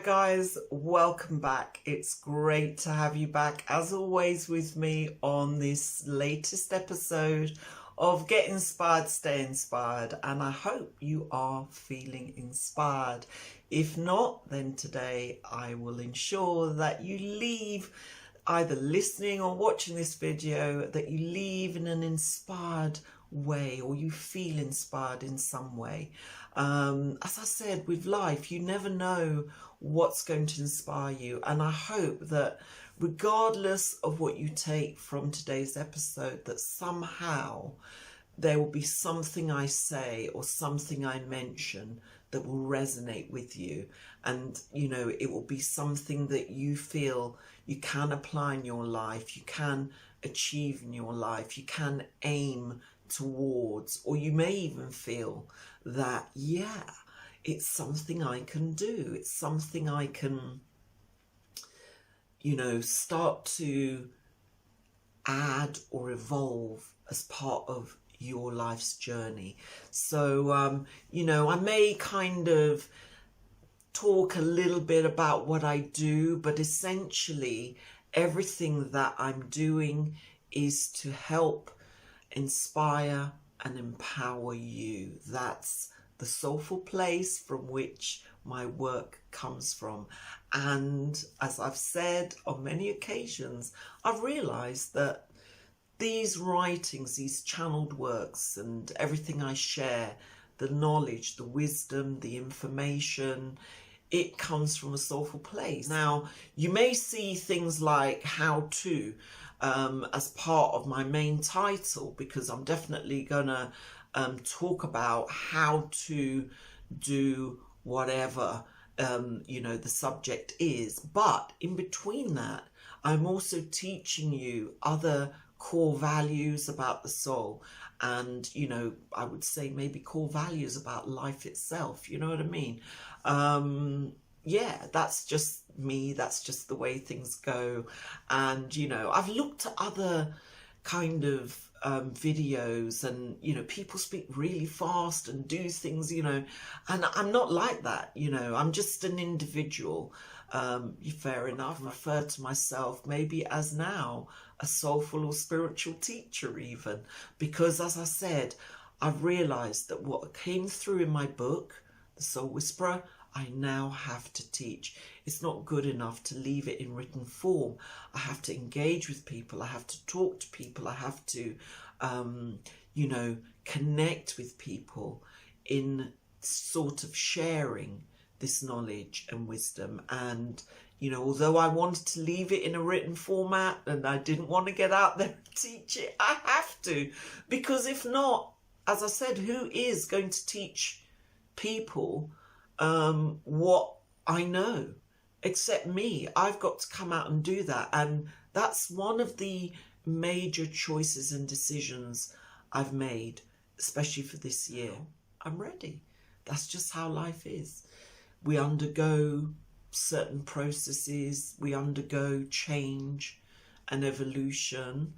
guys, welcome back. It's great to have you back as always with me on this latest episode of Get Inspired, Stay Inspired, and I hope you are feeling inspired. If not, then today I will ensure that you leave, either listening or watching this video, that you leave in an inspired way, or you feel inspired in some way. As I said, with life, you never know what's going to inspire you, and I hope that regardless of what you take from today's episode, that somehow there will be something I say or something I mention that will resonate with you, and it will be something that you feel you can apply in your life, you can achieve in your life, you can aim towards, or you may even feel that, yeah, it's something I can do, it's something I can start to add or evolve as part of your life's journey. So I may kind of talk a little bit about what I do, but essentially everything that I'm doing is to help inspire and empower you. That's the soulful place from which my work comes from. And as I've said on many occasions, I've realized that these writings, these channeled works, and everything I share, the knowledge, the wisdom, the information, it comes from a soulful place. Now, you may see things like how to as part of my main title, because I'm definitely gonna talk about how to do whatever the subject is. But in between that, I'm also teaching you other core values about the soul, and I would say maybe core values about life itself, you know what I mean? Yeah, that's just me, that's just the way things go. And I've looked at other kind of videos, and people speak really fast and do things, and I'm not like that. I'm just an individual. Fair enough. I refer to myself maybe as now a soulful or spiritual teacher even, because as I said, I've realized that what came through in my book, The Soul Whisperer, I now have to teach. It's not good enough to leave it in written form. I have to engage with people. I have to talk to people. I have to, connect with people in sort of sharing this knowledge and wisdom. And, although I wanted to leave it in a written format and I didn't want to get out there and teach it, I have to. Because if not, as I said, who is going to teach people what I know except me? I've got to come out and do that, and that's one of the major choices and decisions I've made, especially for this year. I'm ready. That's just how life is. We undergo certain processes, we undergo change and evolution,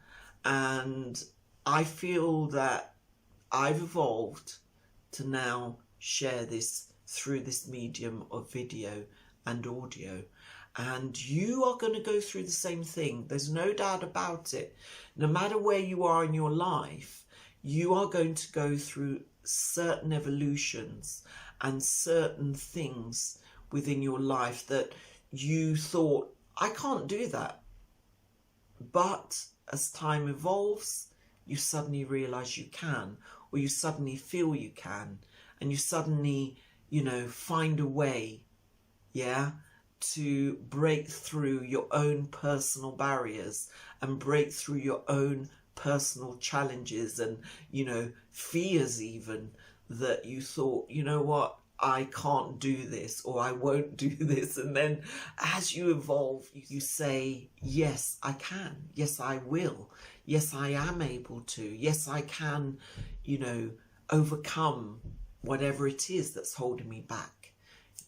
and I feel that I've evolved to now share this through this medium of video and audio. And you are going to go through the same thing. There's no doubt about it. No matter where you are in your life, you are going to go through certain evolutions and certain things within your life that you thought, I can't do that. But as time evolves, you suddenly realize you can, or you suddenly feel you can, and you suddenly find a way, to break through your own personal barriers and break through your own personal challenges and, fears even, that you thought, what, I can't do this, or I won't do this. And then as you evolve, you say, yes, I can. Yes, I will. Yes, I am able to. Yes, I can, overcome whatever it is that's holding me back,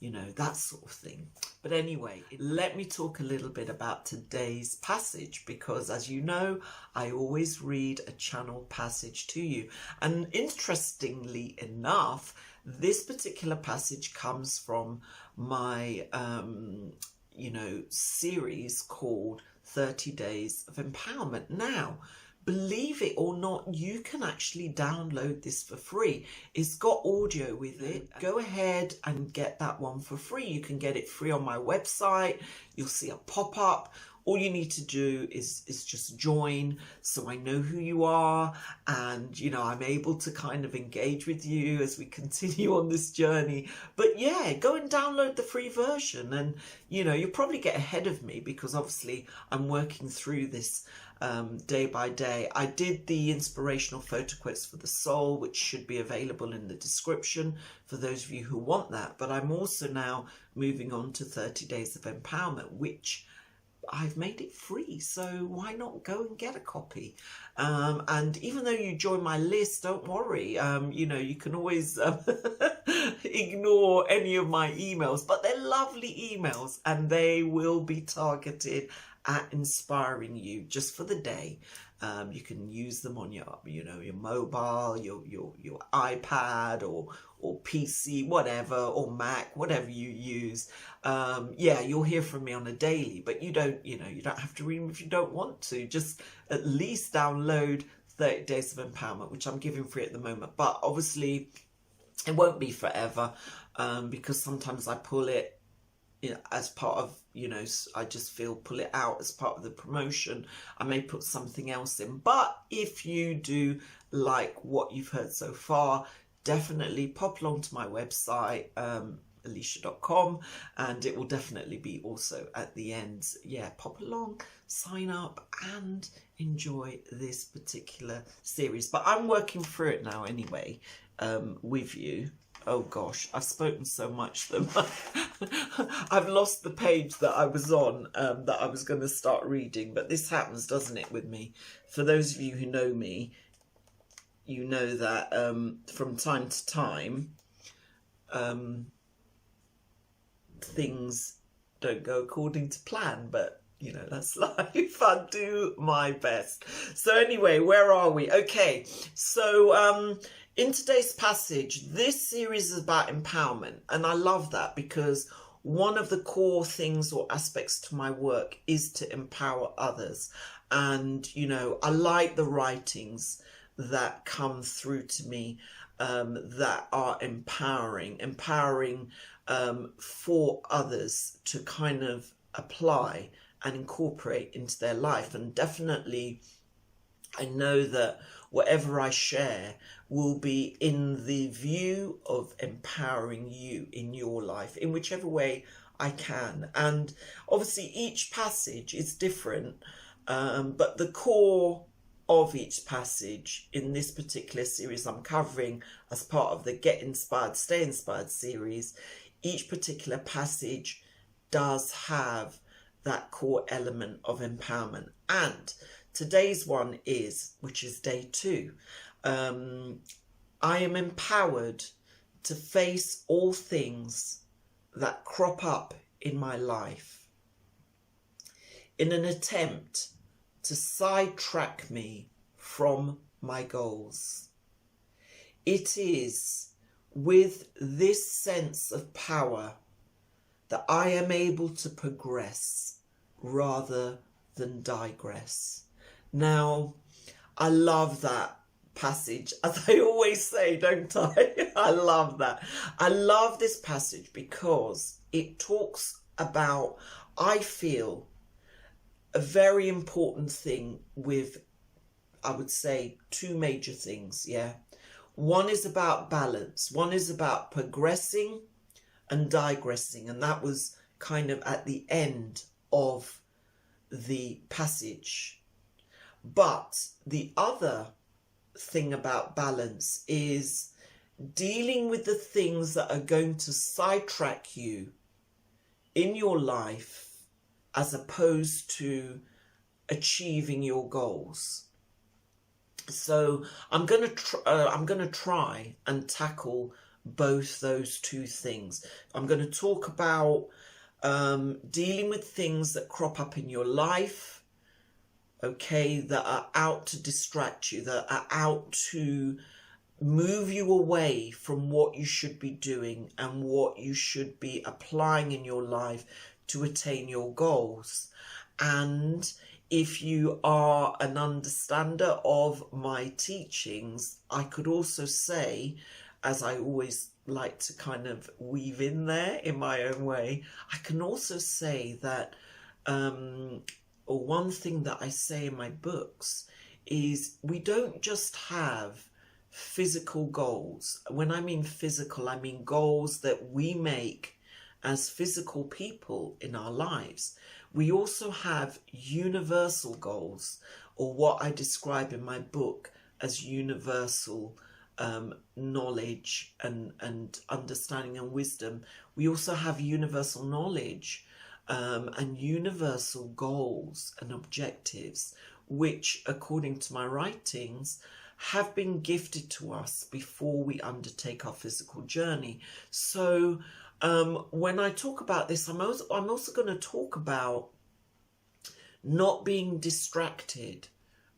that sort of thing. But anyway, let me talk a little bit about today's passage, because as you know, I always read a channel passage to you. And interestingly enough, this particular passage comes from my, series called 30 Days of Empowerment. Now, believe it or not, you can actually download this for free. It's got audio with it. Go ahead and get that one for free. You can get it free on my website. You'll see a pop-up. All you need to do is just join, so I know who you are, and I'm able to kind of engage with you as we continue on this journey. But yeah, go and download the free version, and you'll probably get ahead of me because obviously I'm working through this day by day. I did the inspirational photo quotes for the soul, which should be available in the description for those of you who want that. But I'm also now moving on to 30 Days of Empowerment, which I've made it free, so why not go and get a copy? And even though you join my list, don't worry, you can always ignore any of my emails, but they're lovely emails and they will be targeted at inspiring you just for the day. You can use them on your mobile, your iPad or PC, whatever, or Mac, whatever you use. Yeah, you'll hear from me on a daily, but you don't have to read them if you don't want to. Just at least download 30 Days of Empowerment, which I'm giving free at the moment. But obviously, it won't be forever because sometimes I pull it as part of, I just feel pull it out as part of the promotion. I may put something else in, but if you do like what you've heard so far, definitely pop along to my website, alicia.com, and it will definitely be also at the end. Yeah, pop along, sign up and enjoy this particular series. But I'm working through it now anyway, with you. Oh gosh, I've spoken so much that I've lost the page that I was on, that I was going to start reading. But this happens, doesn't it, with me? For those of you who know me, you know that from time to time, things don't go according to plan, but that's life. I do my best. So anyway, where are we? Okay, so in today's passage, this series is about empowerment, and I love that because one of the core things or aspects to my work is to empower others. And I like the writings that come through to me that are empowering for others to kind of apply and incorporate into their life. And definitely I know that whatever I share will be in the view of empowering you in your life in whichever way I can. And obviously each passage is different, but the core of each passage in this particular series I'm covering as part of the Get Inspired, Stay Inspired series, each particular passage does have that core element of empowerment. And today's one which is day 2. I am empowered to face all things that crop up in my life in an attempt to sidetrack me from my goals. It is with this sense of power that I am able to progress rather than digress. Now, I love that passage, as I always say, don't I? I love that. I love this passage because it talks about, I feel, a very important thing with, I would say, 2 major things, yeah? One is about balance. One is about progressing and digressing. And that was kind of at the end of the passage. But the other thing about balance is dealing with the things that are going to sidetrack you in your life as opposed to achieving your goals. So I'm going to try and tackle both those 2 things. I'm going to talk about dealing with things that crop up in your life, okay, that are out to distract you, that are out to move you away from what you should be doing and what you should be applying in your life to attain your goals. And if you are an understander of my teachings, I could also say, as I always like to kind of weave in there in my own way, I can also say that, or one thing that I say in my books is we don't just have physical goals. When I mean physical, I mean goals that we make as physical people in our lives. We also have universal goals, or what I describe in my book as universal knowledge and understanding and wisdom. We also have universal knowledge and universal goals and objectives, which, according to my writings, have been gifted to us before we undertake our physical journey. So when I talk about this, I'm also going to talk about not being distracted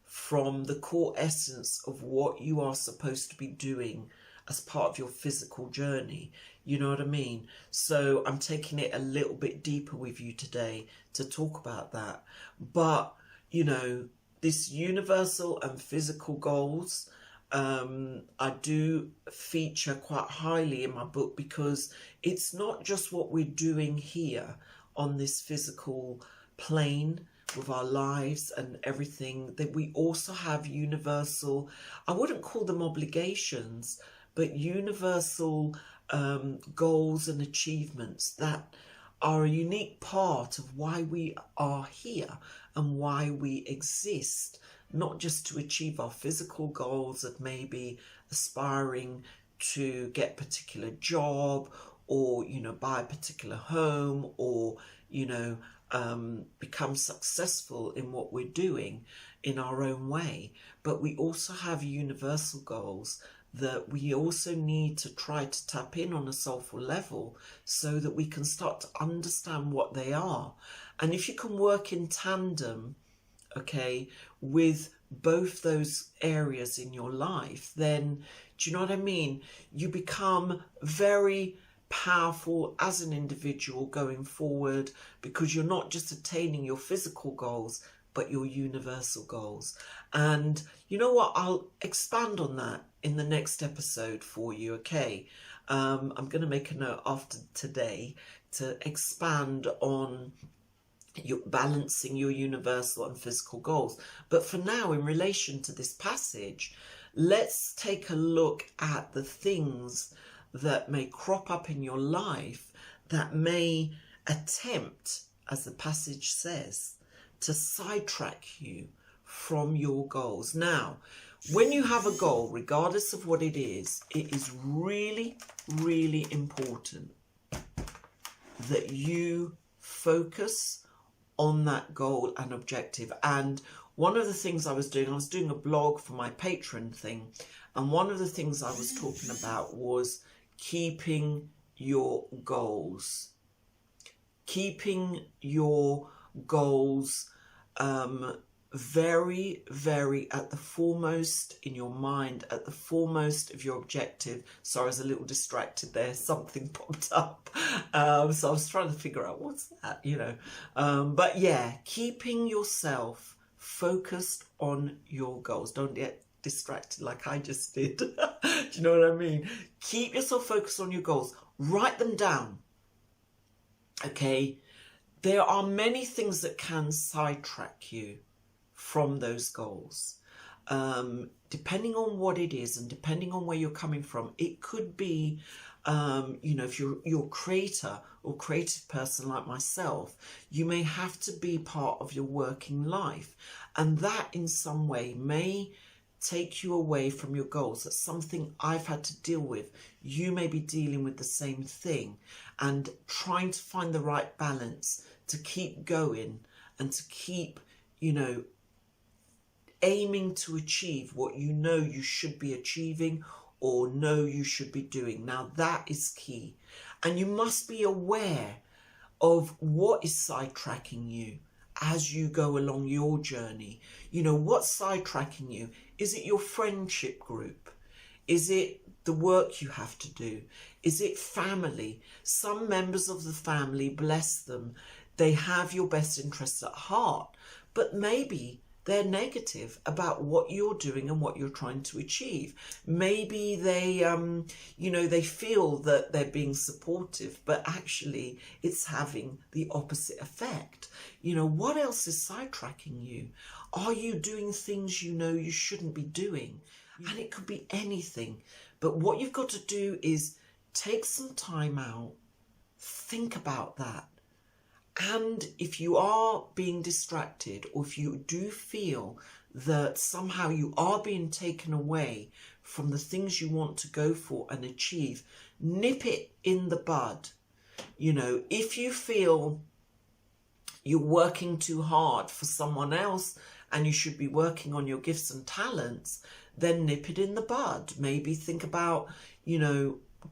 from the core essence of what you are supposed to be doing as part of your physical journey. You know what I mean? So I'm taking it a little bit deeper with you today to talk about that. But, you know, this universal and physical goals, I do feature quite highly in my book, because it's not just what we're doing here on this physical plane with our lives and everything, that we also have universal, I wouldn't call them obligations, but universal goals and achievements that are a unique part of why we are here and why we exist, not just to achieve our physical goals of maybe aspiring to get a particular job, or, you know, buy a particular home, or, you know, become successful in what we're doing in our own way. But we also have universal goals that we also need to try to tap in on a soulful level, so that we can start to understand what they are. And if you can work in tandem, okay, with both those areas in your life, then, do you know what I mean? You become very powerful as an individual going forward, because you're not just attaining your physical goals, but your universal goals. And you know what? I'll expand on that in the next episode for you, okay? I'm going to make a note after today to expand on your balancing your universal and physical goals. But for now, in relation to this passage, let's take a look at the things that may crop up in your life that may attempt, as the passage says, to sidetrack you from your goals. Now, when you have a goal, regardless of what it is really, really important that you focus on that goal and objective. And one of the things I was doing a blog for my Patreon thing, and one of the things I was talking about was keeping your goals. Keeping your goals very, very at the foremost in your mind, at the foremost of your objective. Sorry, I was a little distracted there. Something popped up. So I was trying to figure out what's that, you know. But yeah, keeping yourself focused on your goals. Don't get distracted like I just did. Do you know what I mean? Keep yourself focused on your goals. Write them down. Okay? There are many things that can sidetrack you from those goals. Depending on what it is and depending on where you're coming from, it could be, you know, if you're a creator or creative person like myself, you may have to be part of your working life. And that in some way may take you away from your goals. That's something I've had to deal with. You may be dealing with the same thing and trying to find the right balance to keep going and to keep, you know, aiming to achieve what you know you should be achieving or know you should be doing. Now that is key. And you must be aware of what is sidetracking you as you go along your journey. You know, what's sidetracking you? Is it your friendship group? Is it the work you have to do? Is it family? Some members of the family, bless them, they have your best interests at heart, but maybe they're negative about what you're doing and what you're trying to achieve. Maybe they, they feel that they're being supportive, but actually it's having the opposite effect. What else is sidetracking you? Are you doing things you shouldn't be doing? And it could be anything. But what you've got to do is take some time out, think about that. And if you are being distracted, or if you do feel that somehow you are being taken away from the things you want to go for and achieve, nip it in the bud. If you feel you're working too hard for someone else and you should be working on your gifts and talents, then nip it in the bud. Maybe think about,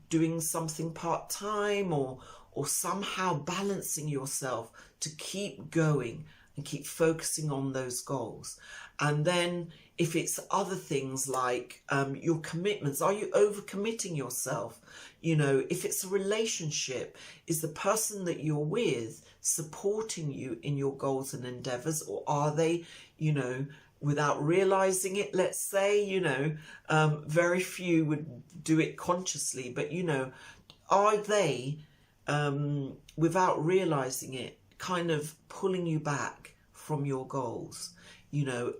doing something part-time or somehow balancing yourself to keep going and keep focusing on those goals. And then if it's other things like your commitments, are you overcommitting yourself? If it's a relationship, is the person that you're with supporting you in your goals and endeavors, or are they, without realizing it, let's say, very few would do it consciously, but, are they, without realizing it, kind of pulling you back from your goals?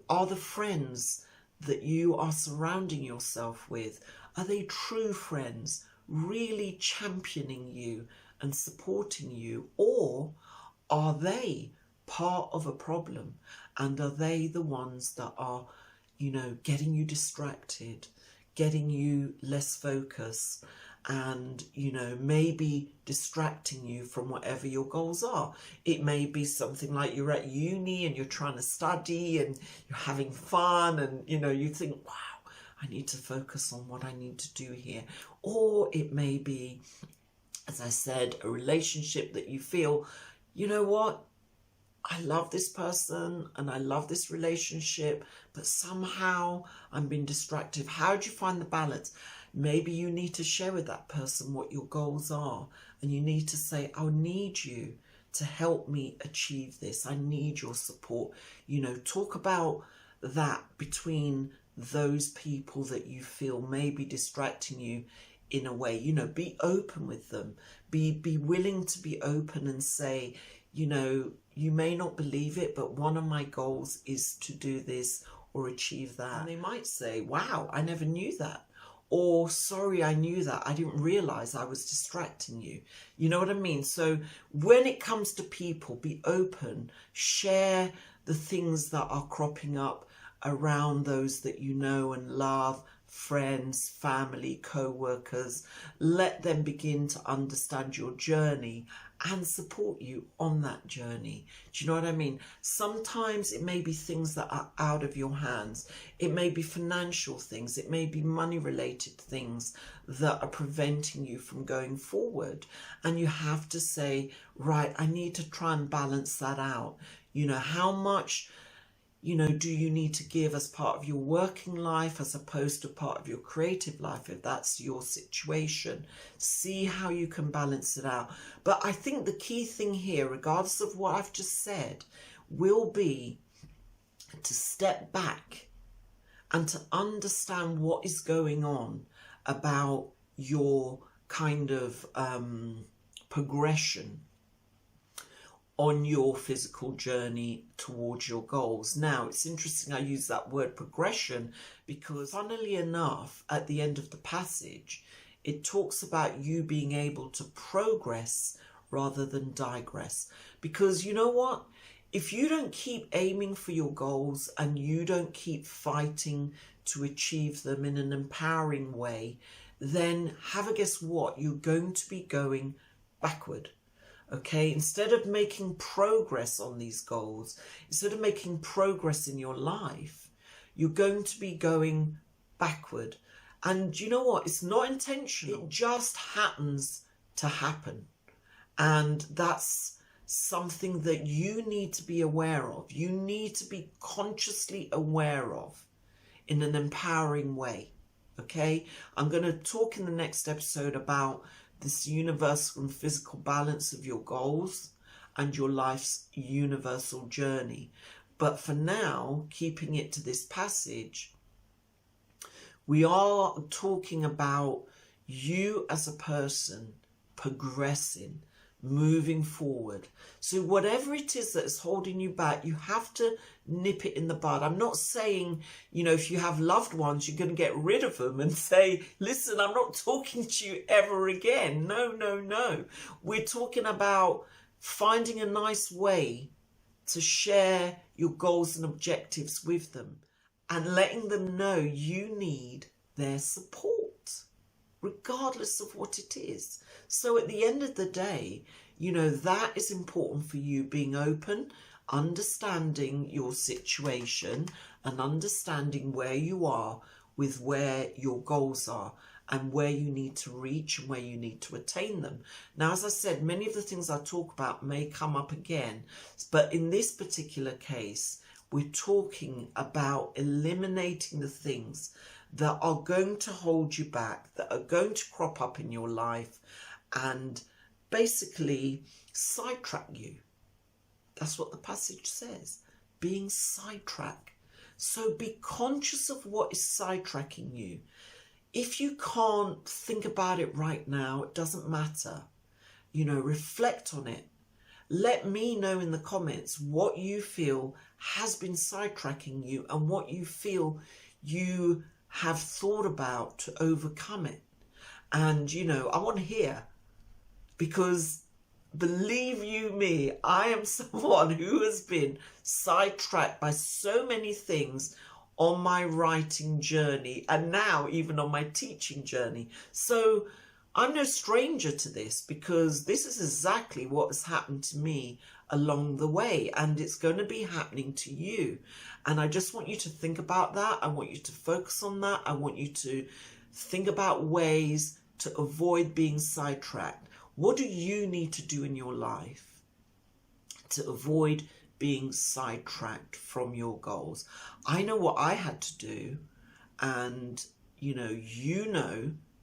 Are the friends that you are surrounding yourself with, are they true friends, really championing you and supporting you? Or are they part of a problem? And are they the ones that are, getting you distracted, getting you less focused, and, maybe distracting you from whatever your goals are? It may be something like you're at uni and you're trying to study and you're having fun and, you think, wow, I need to focus on what I need to do here. Or it may be, as I said, a relationship that you feel, you know what? I love this person and I love this relationship, but somehow I'm being distracted. How do you find the balance? Maybe you need to share with that person what your goals are, and you need to say, I need you to help me achieve this. I need your support. Talk about that between those people that you feel may be distracting you in a way. Be open with them. Be willing to be open and say, you may not believe it, but one of my goals is to do this or achieve that. And they might say, wow, I never knew that. Or, sorry, I knew that. I didn't realize I was distracting you. You know what I mean? So when it comes to people, be open, share the things that are cropping up around those that you know and love, friends, family, co-workers. Let them begin to understand your journey and support you on that journey. Do you know what I mean? Sometimes it may be things that are out of your hands. It may be financial things. It may be money related things that are preventing you from going forward. And you have to say, right, I need to try and balance that out. How much do you need to give as part of your working life as opposed to part of your creative life, if that's your situation? See how you can balance it out. But I think the key thing here, regardless of what I've just said, will be to step back and to understand what is going on about your kind of progression on your physical journey towards your goals. Now, it's interesting I use that word progression because, funnily enough, at the end of the passage, it talks about you being able to progress rather than digress. Because you know what? If you don't keep aiming for your goals and you don't keep fighting to achieve them in an empowering way, then have a guess what? You're going to be going backward. Okay, instead of making progress on these goals, instead of making progress in your life, you're going to be going backward. And you know what? It's not intentional. It just happens to happen. And that's something that you need to be aware of. You need to be consciously aware of in an empowering way. Okay, I'm going to talk in the next episode about this universal and physical balance of your goals and your life's universal journey. But for now, keeping it to this passage, we are talking about you as a person progressing, moving forward. So whatever it is that is holding you back, you have to nip it in the bud. I'm not saying, if you have loved ones, you're going to get rid of them and say, listen, I'm not talking to you ever again. No, no, no. We're talking about finding a nice way to share your goals and objectives with them and letting them know you need their support, regardless of what it is. So at the end of the day, that is important for you, being open, understanding your situation and understanding where you are with where your goals are and where you need to reach and where you need to attain them. Now, as I said, many of the things I talk about may come up again, but in this particular case, we're talking about eliminating the things that are going to hold you back, that are going to crop up in your life and basically sidetrack you. That's what the passage says, being sidetracked. So be conscious of what is sidetracking you. If you can't think about it right now, it doesn't matter. Reflect on it. Let me know in the comments what you feel has been sidetracking you and what you feel you have thought about to overcome it. And, I want to hear, because believe you me, I am someone who has been sidetracked by so many things on my writing journey and now even on my teaching journey. So I'm no stranger to this, because this is exactly what has happened to me along the way, and it's going to be happening to you. And I just want you to think about that. I want you to focus on that. I want you to think about ways to avoid being sidetracked. What do you need to do in your life to avoid being sidetracked from your goals? I know what I had to do, and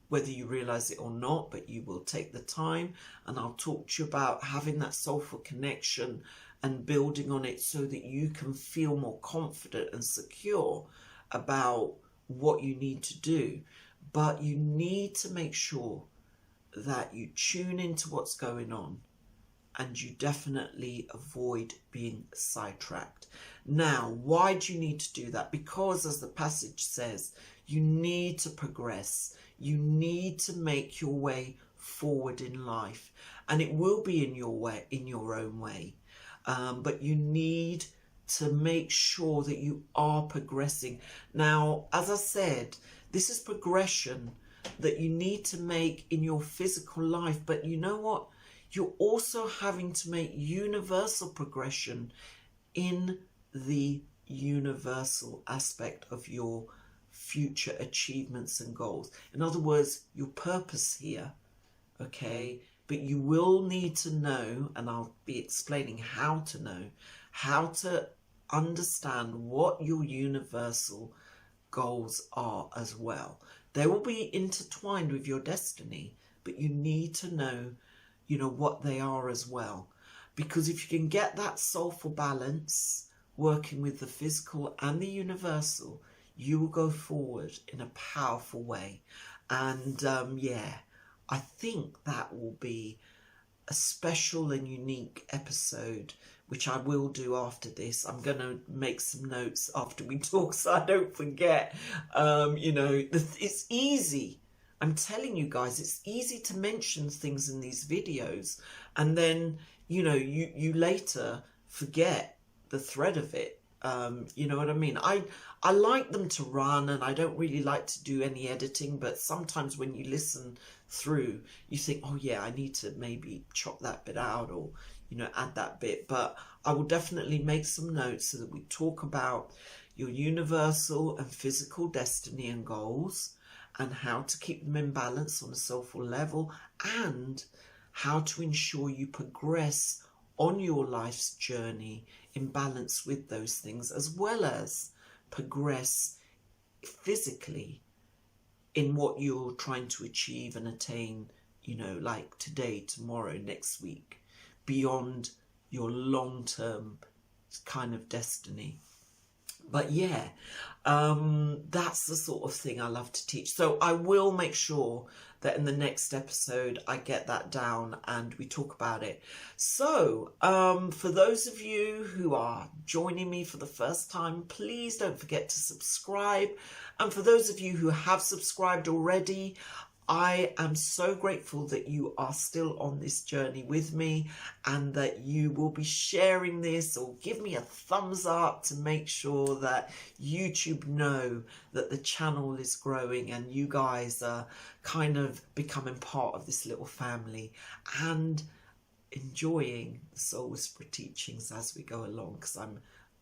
whether you realize it or not, but you will take the time, and I'll talk to you about having that soulful connection and building on it so that you can feel more confident and secure about what you need to do. But you need to make sure that you tune into what's going on and you definitely avoid being sidetracked. Now, why do you need to do that? Because, as the passage says, you need to progress. You need to make your way forward in life, and it will be in your own way. But you need to make sure that you are progressing. Now, as I said, this is progression that you need to make in your physical life. But you know what? You're also having to make universal progression in the universal aspect of your future achievements and goals. In other words, your purpose here, okay? But you will need to know, and I'll be explaining how to know, how to understand what your universal goals are as well. They will be intertwined with your destiny, but you need to know, what they are as well. Because if you can get that soulful balance, working with the physical and the universal, you will go forward in a powerful way. And I think that will be a special and unique episode, which I will do after this. I'm going to make some notes after we talk so I don't forget. It's easy. I'm telling you guys, it's easy to mention things in these videos and then, you later forget the thread of it. You know what I mean? I like them to run, and I don't really like to do any editing, but sometimes when you listen through, you think, oh yeah, I need to maybe chop that bit out or, add that bit. But I will definitely make some notes so that we talk about your universal and physical destiny and goals, and how to keep them in balance on a soulful level, and how to ensure you progress on your life's journey in balance with those things, as well as progress physically in what you're trying to achieve and attain, you know, like today, tomorrow, next week, beyond your long-term kind of destiny. But yeah, that's the sort of thing I love to teach. So I will make sure that in the next episode I get that down and we talk about it. So for those of you who are joining me for the first time, please don't forget to subscribe. And for those of you who have subscribed already, I am so grateful that you are still on this journey with me and that you will be sharing this, or give me a thumbs up to make sure that YouTube know that the channel is growing and you guys are kind of becoming part of this little family and enjoying the Soul Whisperer teachings as we go along, because I'm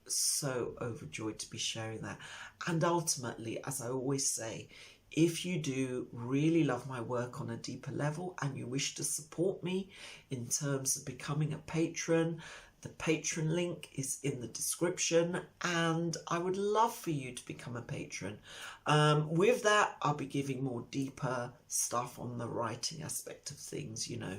so overjoyed to be sharing that. And ultimately, as I always say, if you do really love my work on a deeper level and you wish to support me in terms of becoming a patron, the Patreon link is in the description, and I would love for you to become a patron. With that, I'll be giving more deeper stuff on the writing aspect of things, you know,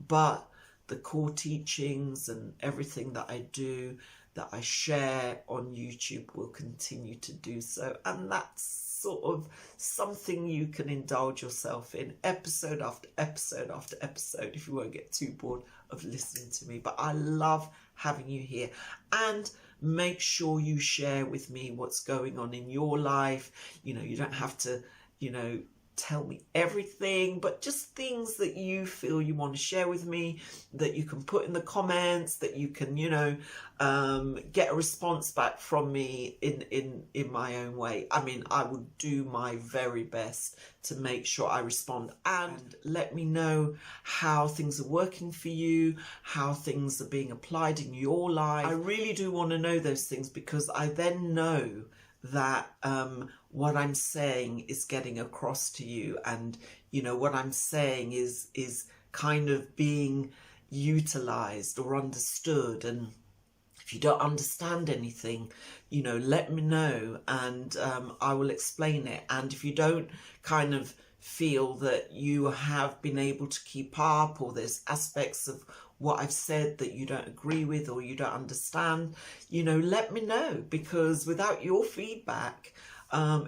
but the core teachings and everything that I do, that I share on YouTube, will continue to do so. And that's sort of something you can indulge yourself in episode after episode after episode if you won't get too bored of listening to me. But I love having you here, and make sure you share with me what's going on in your life. You know, you don't have to, you know, tell me everything, but just things that you feel you want to share with me, that you can put in the comments, that you can, you know, get a response back from me in my own way. I mean, I will do my very best to make sure I respond, and let me know how things are working for you, how things are being applied in your life. I really do want to know those things, because I then know that what I'm saying is getting across to you, and you know, what I'm saying is kind of being utilized or understood. And if you don't understand anything, you know, let me know, and I will explain it. And if you don't kind of feel that you have been able to keep up, or there's aspects of what I've said that you don't agree with or you don't understand, you know, let me know, because without your feedback,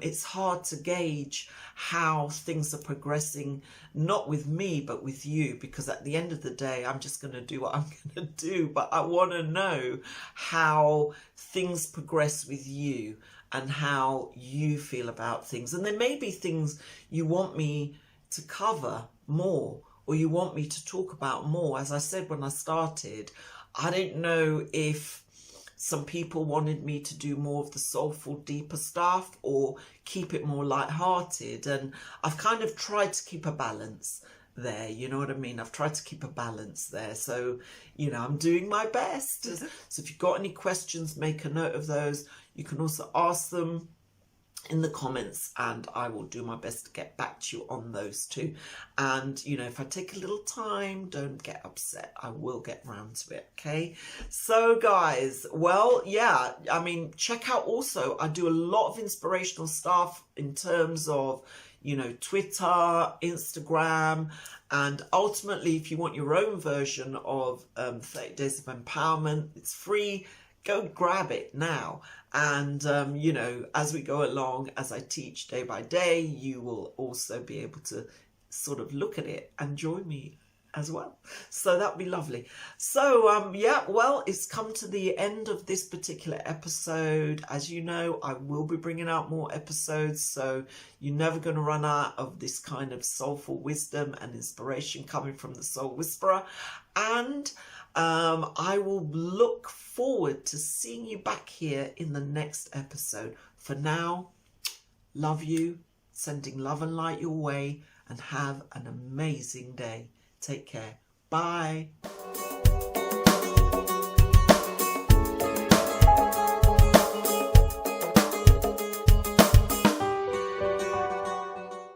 it's hard to gauge how things are progressing, not with me, but with you, because at the end of the day, I'm just going to do what I'm going to do. But I want to know how things progress with you and how you feel about things. And there may be things you want me to cover more, or you want me to talk about more. As I said when I started, I don't know if some people wanted me to do more of the soulful, deeper stuff, or keep it more lighthearted. And I've kind of tried to keep a balance there, you know what I mean? I've tried to keep a balance there. So, you know, I'm doing my best. So if you've got any questions, make a note of those. You can also ask them in the comments, and I will do my best to get back to you on those too. And you know, if I take a little time, don't get upset, I will get round to it. Okay, so guys, well, yeah, I mean, check out also, I do a lot of inspirational stuff in terms of, you know, Twitter, Instagram, and ultimately, if you want your own version of 30 Days of Empowerment, it's free. Go grab it now. And, you know, as we go along, as I teach day by day, you will also be able to sort of look at it and join me as well. So that'd be lovely. So, yeah, well, it's come to the end of this particular episode. As you know, I will be bringing out more episodes, so you're never going to run out of this kind of soulful wisdom and inspiration coming from the Soul Whisperer. And I will look forward to seeing you back here in the next episode. For now, love you, sending love and light your way, and have an amazing day. Take care. Bye.